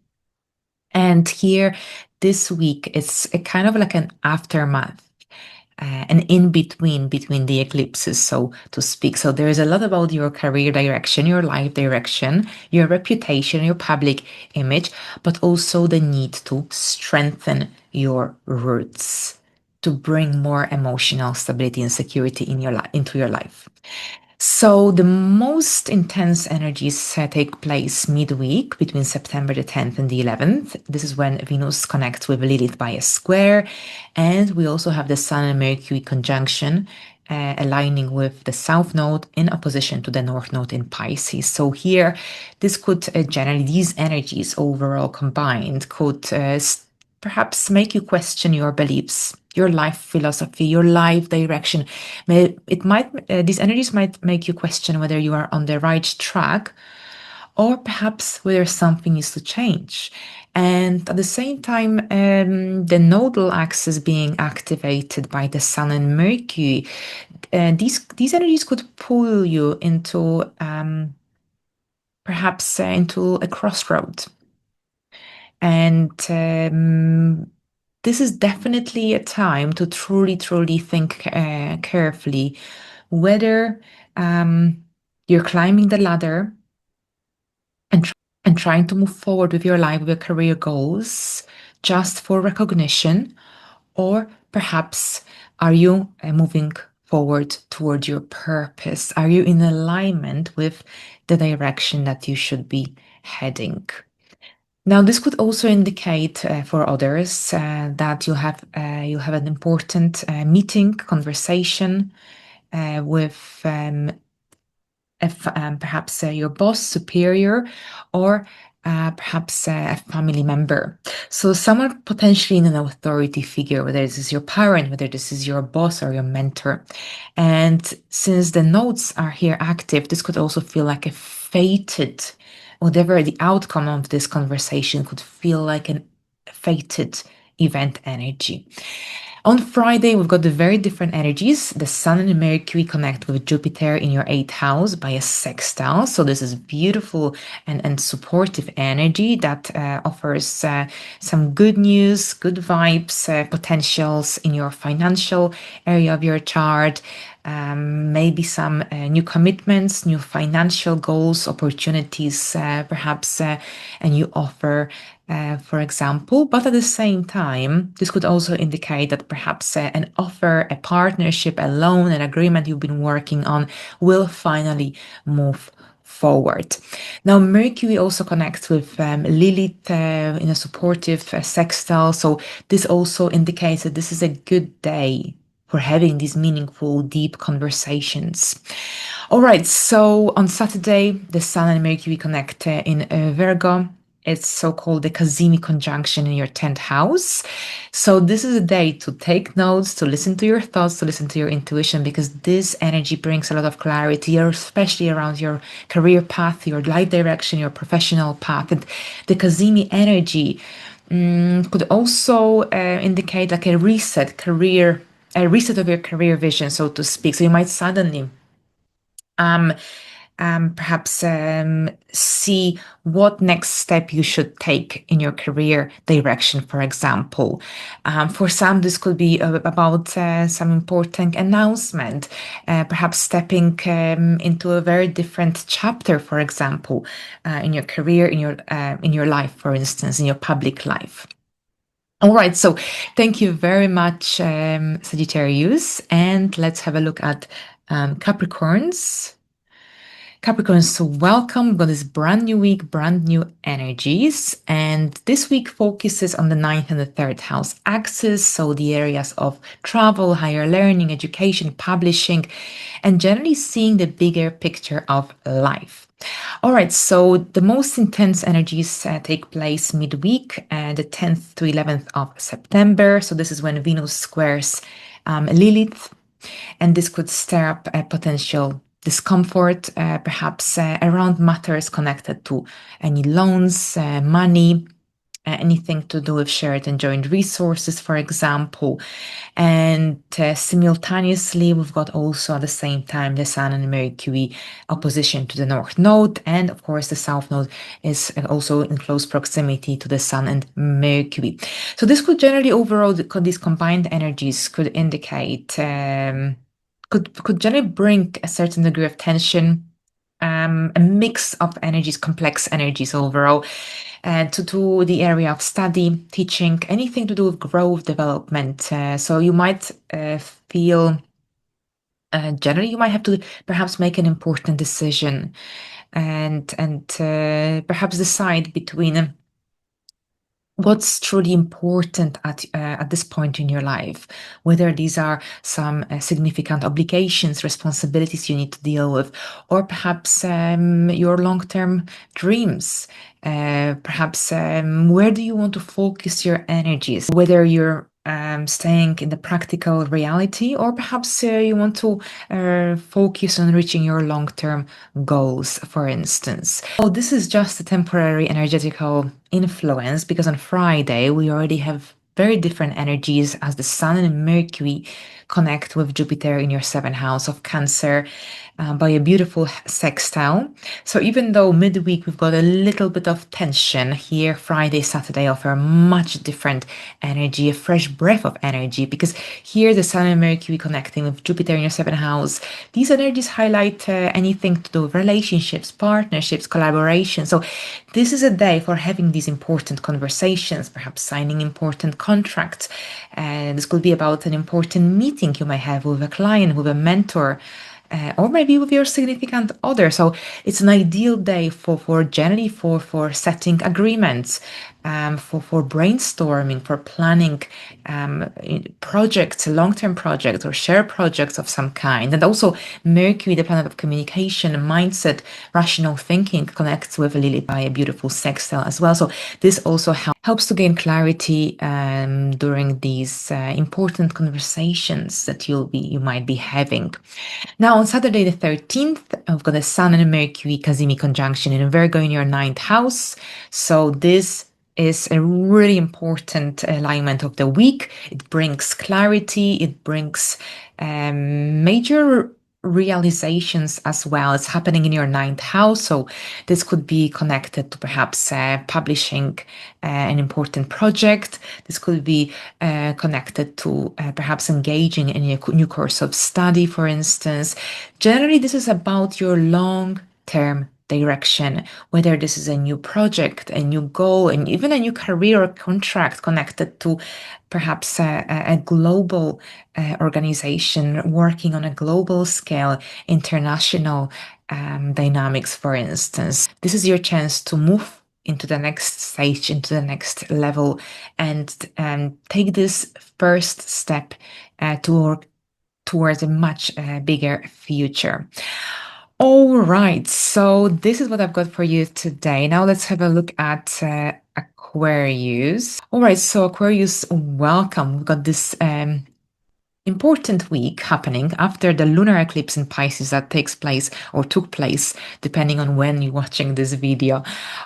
Speaker 1: And here, this week, it's a kind of like an aftermath, an in between the eclipses, so to speak. So there is a lot about your career direction, your life direction, your reputation, your public image, but also the need to strengthen your roots to bring more emotional stability and security in your into your life. So the most intense energies take place midweek between September the 10th and the 11th. This is when Venus connects with Lilith by a square. And we also have the Sun and Mercury conjunction aligning with the South Node in opposition to the North Node in Pisces. So here, this could generally, these energies overall combined could perhaps make you question your beliefs, your life philosophy, your life direction. These energies might make you question whether you are on the right track, or perhaps whether something needs to change. And at the same time, the nodal axis being activated by the Sun and Mercury, these energies could pull you into perhaps into a crossroad. And this is definitely a time to truly think carefully whether you're climbing the ladder and trying to move forward with your life, with your career goals, just for recognition, or perhaps are you moving forward toward your purpose? Are you in alignment with the direction that you should be heading? Now, this could also indicate for others that you have an important meeting, conversation with perhaps your boss, superior, or perhaps a family member. So someone potentially in an authority figure, whether this is your parent, whether this is your boss or your mentor. And since the nodes are here active, this could also feel like a fated, whatever the outcome of this conversation could feel like an fated event energy. On Friday, we've got the very different energies. The Sun and Mercury connect with Jupiter in your 8th house by a sextile. So this is beautiful and supportive energy that offers some good news, good vibes, potentials in your financial area of your chart. Maybe some new commitments, new financial goals, opportunities, perhaps a new offer, for example. But at the same time, this could also indicate that perhaps an offer, a partnership, a loan, an agreement you've been working on will finally move forward. Now, Mercury also connects with Lilith in a supportive sextile. So this also indicates that this is a good day for having these meaningful, deep conversations. All right, so on Saturday, the Sun and Mercury connect in Virgo. It's so-called the cazimi conjunction in your 10th house. So this is a day to take notes, to listen to your thoughts, to listen to your intuition, because this energy brings a lot of clarity, especially around your career path, your life direction, your professional path. And the cazimi energy could also indicate like a reset, career a reset of your career vision, so to speak. So you might suddenly um, perhaps see what next step you should take in your career direction, for example. For some, this could be about some important announcement, perhaps stepping into a very different chapter, for example, in your career, in your life, for instance, in your public life. All right, so thank you very much, Sagittarius, and let's have a look at Capricorns. Capricorn, so welcome. We've got this brand new week, brand new energies. And this week focuses on the ninth and the third house axis. So the areas of travel, higher learning, education, publishing, and generally seeing the bigger picture of life. All right, so the most intense energies take place midweek, the 10th to 11th of September. So this is when Venus squares Lilith, and this could stir up a potential discomfort, perhaps around matters connected to any loans, money, anything to do with shared and joint resources, for example. And simultaneously, we've got also at the same time the Sun and Mercury opposition to the North Node. And of course, the South Node is also in close proximity to the Sun and Mercury. So this could generally overall, these combined energies could indicate, could generally bring a certain degree of tension, a mix of energies, complex energies overall, to the area of study, teaching, anything to do with growth, development. So you might feel, generally, you might have to perhaps make an important decision and perhaps decide between what's truly important at this point in your life, whether these are some significant obligations, responsibilities you need to deal with, or perhaps your long-term dreams. Perhaps where do you want to focus your energies, whether you're staying in the practical reality, or perhaps you want to focus on reaching your long-term goals, for instance. So this is just a temporary energetical influence, because on Friday we already have very different energies as the Sun and Mercury connect with Jupiter in your seventh house of Cancer by a beautiful sextile. So even though midweek we've got a little bit of tension here, Friday, Saturday offer much different energy, a fresh breath of energy, because here the Sun and Mercury connecting with Jupiter in your seventh house, these energies highlight anything to do with relationships, partnerships, collaboration. So this is a day for having these important conversations, perhaps signing important contracts. This could be about an important meeting you might have with a client, with a mentor, or maybe with your significant other. So it's an ideal day for generally for setting agreements, for brainstorming, for planning projects, long-term projects or share projects of some kind. And also Mercury, the planet of communication, mindset, rational thinking, connects with Lilith by a beautiful sextile as well. So this also helps to gain clarity during these important conversations that you might be having. Now, on Saturday the 13th, we've got the Sun and Mercury cazimi conjunction in Virgo in your ninth house. So this is a really important alignment of the week. It brings clarity. It brings major realizations as well. It's happening in your ninth house. So this could be connected to perhaps publishing an important project. This could be connected to perhaps engaging in a new course of study, for instance. Generally, this is about your long-term direction, whether this is a new project, a new goal, and even a new career or contract connected to perhaps a global organization working on a global scale, international dynamics, for instance. This is your chance to move into the next stage, into the next level, and take this first step towards a much bigger future. All right, so this is what I've got for you today. Now let's have a look at Aquarius. All right, so Aquarius, welcome. We've got this important week happening after the lunar eclipse in Pisces that takes place or took place, depending on when you're watching this video,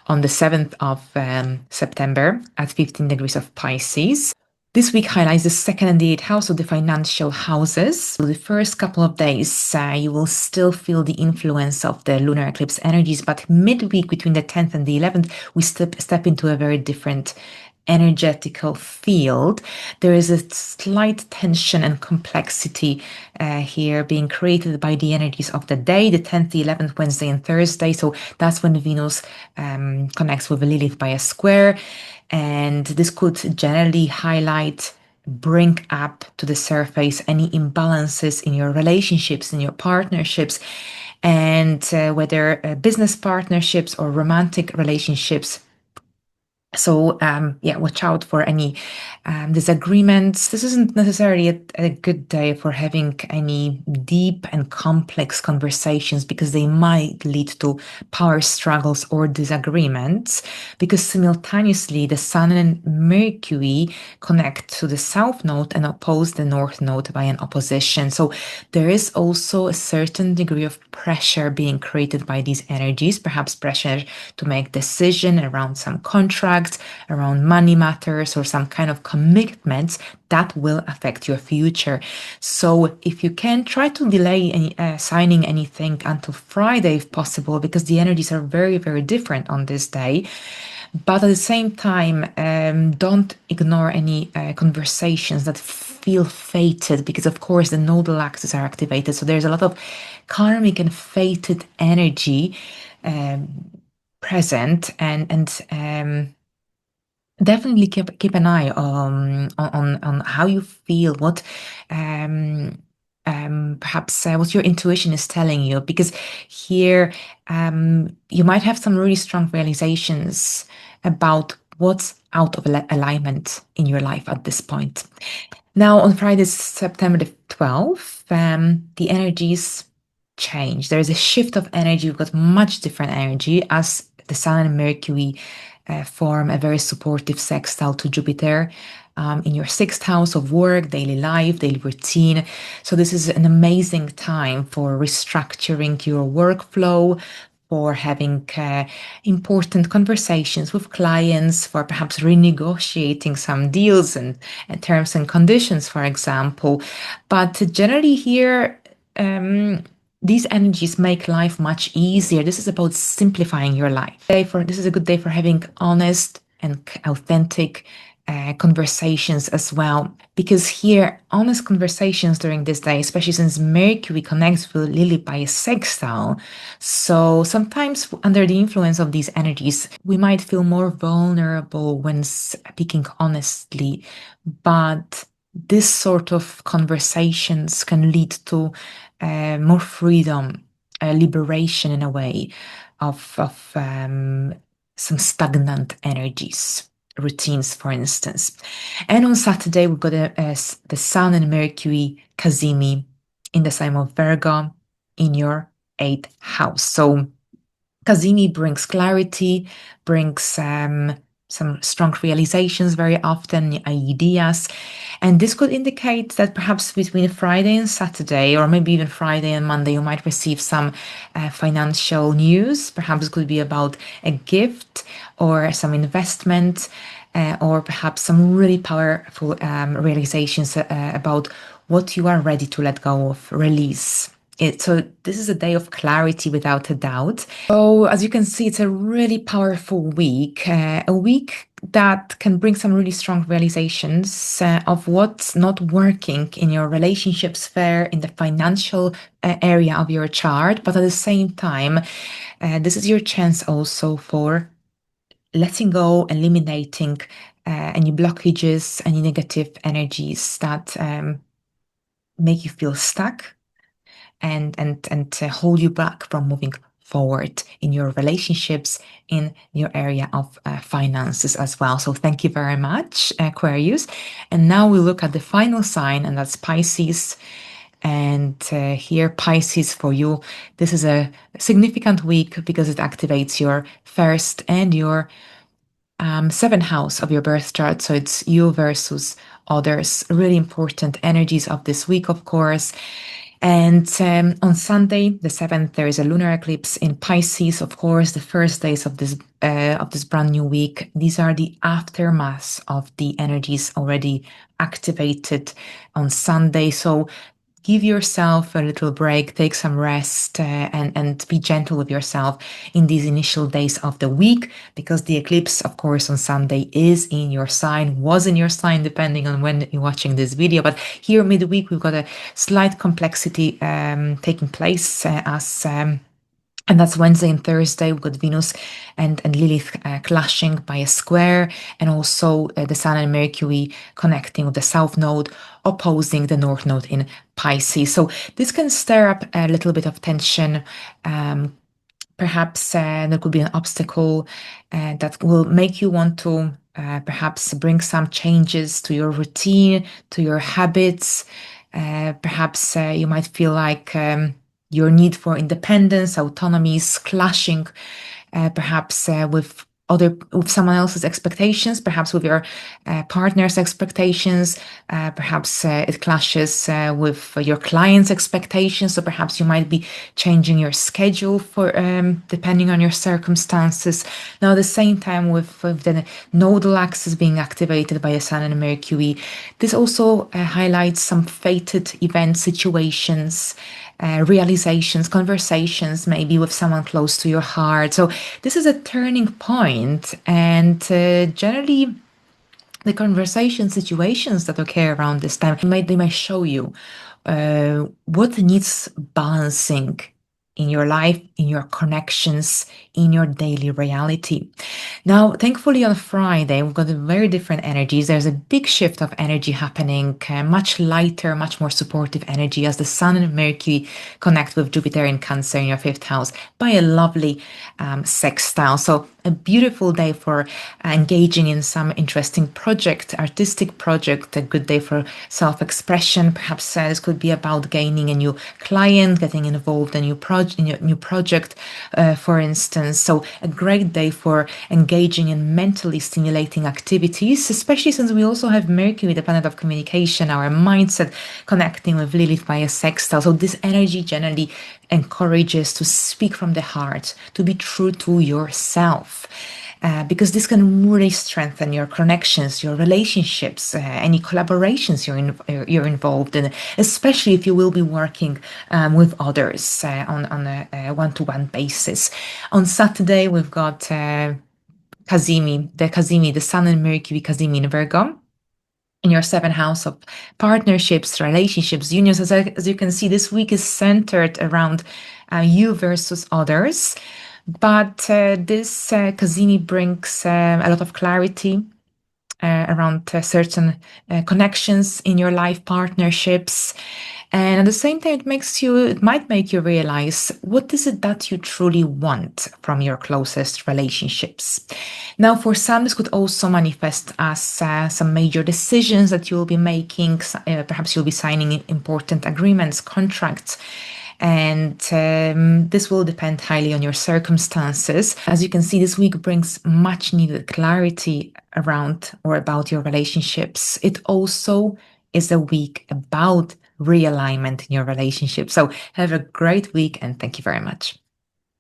Speaker 1: on the 7th of September at 15 degrees of Pisces. This week highlights the second and the eighth house of the financial houses. So the first couple of days, you will still feel the influence of the lunar eclipse energies, but midweek between the 10th and the 11th, we step into a very different energetical field. There is a slight tension and complexity here being created by the energies of the day, the 10th, the 11th, Wednesday and Thursday. So that's when Venus connects with Lilith by a square. And this could generally bring up to the surface any imbalances in your relationships, in your partnerships, and whether business partnerships or romantic relationships. So, yeah, watch out for any disagreements. This isn't necessarily a good day for having any deep and complex conversations because they might lead to power struggles or disagreements. Because simultaneously, the Sun and Mercury connect to the South Node and oppose the North Node by an opposition. So, there is also a certain degree of pressure being created by these energies, perhaps pressure to make decision around some contract, around money matters, or some kind of commitments that will affect your future. So if you can, try to delay signing anything until Friday if possible, because the energies are very, very different on this day. But at the same time, don't ignore any conversations that feel fated, because of course the nodal axes are activated. So there's a lot of karmic and fated energy present, and definitely keep an eye on how you feel, what perhaps what your intuition is telling you, because here you might have some really strong realizations about what's out of alignment in your life at this point. Now, on Friday, September the 12th, the energies change. There is a shift of energy. We've got much different energy as the Sun and Mercury form a very supportive sextile to Jupiter in your sixth house of work, daily life, daily routine. So this is an amazing time for restructuring your workflow, for having important conversations with clients, for perhaps renegotiating some deals and terms and conditions, for example. But generally here, these energies make life much easier. This is about simplifying your life. This is a good day for having honest and authentic conversations as well, because here honest conversations during this day, especially since Mercury connects with Lilith by a sextile, so sometimes under the influence of these energies we might feel more vulnerable when speaking honestly, but this sort of conversations can lead to more freedom, liberation in a way of some stagnant energies, routines, for instance. And on Saturday, we've got the Sun and Mercury cazimi in the sign of Virgo in your eighth house. So cazimi brings clarity, brings some strong realizations very often, ideas. And this could indicate that perhaps between Friday and Saturday, or maybe even Friday and Monday, you might receive some financial news. Perhaps it could be about a gift or some investment, or perhaps some really powerful realizations about what you are ready to let go of, release. So this is a day of clarity without a doubt. So as you can see, it's a really powerful week, a week that can bring some really strong realizations of what's not working in your relationship sphere, in the financial area of your chart. But at the same time, this is your chance also for letting go, eliminating any blockages, any negative energies that make you feel stuck and hold you back from moving forward in your relationships, in your area of finances as well. So thank you very much, Aquarius. And now we look at the final sign, and that's Pisces. And here, Pisces, for you, this is a significant week because it activates your first and your seventh house of your birth chart. So it's you versus others. Really important energies of this week, of course. And on Sunday, the 7th, there is a lunar eclipse in Pisces. Of course, the first days of this brand new week. These are the aftermath of the energies already activated on Sunday. So give yourself a little break, take some rest, and be gentle with yourself in these initial days of the week, because the eclipse, of course, on Sunday is in your sign, was in your sign, depending on when you're watching this video. But here midweek, we've got a slight complexity taking place and that's Wednesday and Thursday. We've got Venus and Lilith clashing by a square, and also the Sun and Mercury connecting with the South Node, opposing the North Node in Pisces. So this can stir up a little bit of tension. Perhaps there could be an obstacle that will make you want to perhaps bring some changes to your routine, to your habits. Perhaps you might feel like your need for independence, autonomy is clashing, perhaps with someone else's expectations, perhaps with your partner's expectations, perhaps it clashes with your client's expectations. So perhaps you might be changing your schedule for depending on your circumstances. Now, at the same time, with the nodal axis being activated by the Sun and Mercury, this also highlights some fated event situations. Realizations, conversations, maybe with someone close to your heart. So this is a turning point, and generally the conversation situations that occur around this time, they may show you what needs balancing in your life, in your connections, in your daily reality. Now, thankfully, on Friday, we've got very different energies. There's a big shift of energy happening, much lighter, much more supportive energy as the Sun and Mercury connect with Jupiter in Cancer in your 5th house by a lovely sextile. So a beautiful day for engaging in some interesting project, artistic project, a good day for self-expression. Perhaps this could be about gaining a new client, getting involved in a new project, for instance. So a great day for engaging in mentally stimulating activities, especially since we also have Mercury, the planet of communication, our mindset, connecting with Lilith via sextile. So this energy generally encourages to speak from the heart, to be true to yourself. Because this can really strengthen your connections, your relationships, any collaborations you're involved in, especially if you will be working with others on a one-to-one basis. On Saturday, we've got cazimi, the Sun and Mercury cazimi in Virgo. In your 7th house of partnerships, relationships, unions. As you can see, this week is centered around you versus others. But this cazimi brings a lot of clarity around certain connections in your life, partnerships. And at the same time, it might make you realize what is it that you truly want from your closest relationships. Now, for some, this could also manifest as some major decisions that you will be making. Perhaps you'll be signing important agreements, contracts. And this will depend highly on your circumstances. As you can see, this week brings much needed clarity around or about your relationships. It also is a week about realignment in your relationship. So have a great week, and thank you very much.